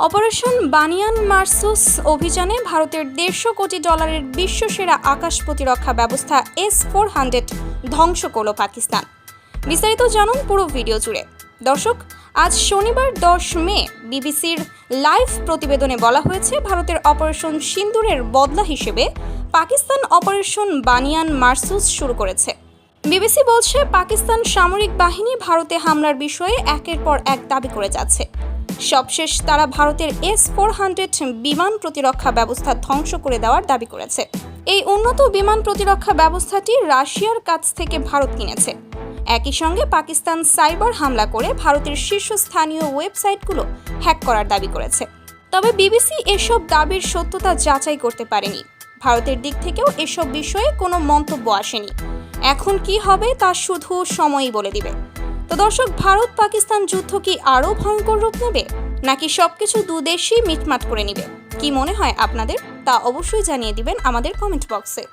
Operation banyan মার্সুস অভিযানে ভারতের $150 কোটি বিশ্বসেরা আকাশ প্রতিরক্ষা ব্যবস্থা S-400 ধ্বংস করল পাকিস্তান। বিস্তারিত জানুন পুরো ভিডিও জুড়ে। দর্শক, আজ শনিবার 10 মে বিবিসির লাইভ প্রতিবেদনে বলা হয়েছে, ভারতের অপারেশন সিন্দুরের বদলা হিসেবে পাকিস্তান অপারেশন বানিয়ান মার্সুস শুরু করেছে। বিবিসি বলছে, পাকিস্তান সামরিক বাহিনী ভারতে হামলার বিষয়ে একের পর এক দাবি করে যাচ্ছে। সবশেষ তারা ভারতের S-400 বিমান প্রতিরক্ষা ব্যবস্থা ধ্বংস করে দেওয়ার দাবি করেছে। এই উন্নত বিমান প্রতিরক্ষা ব্যবস্থাটি রাশিয়ার কাছ থেকে ভারত কিনেছে। একই সঙ্গে পাকিস্তান সাইবার হামলা করে ভারতের শীর্ষস্থানীয় ওয়েবসাইটগুলো হ্যাক করার দাবি করেছে। তবে বিবিসি এসব দাবির সত্যতা যাচাই করতে পারেনি। ভারতের দিক থেকেও এসব বিষয়ে কোনো মন্তব্য আসেনি। এখন কি হবে তা শুধু সময়ই বলে দিবে। তো দর্শক, ভারত পাকিস্তান যুদ্ধ কি আরও ভয়ঙ্কর রূপ নেবে, নাকি সবকিছু দুদেশই মিটমাট করে নেবে? কি মনে হয় আপনাদের? তা অবশ্যই জানিয়ে দিবেন আমাদের কমেন্ট বক্সে।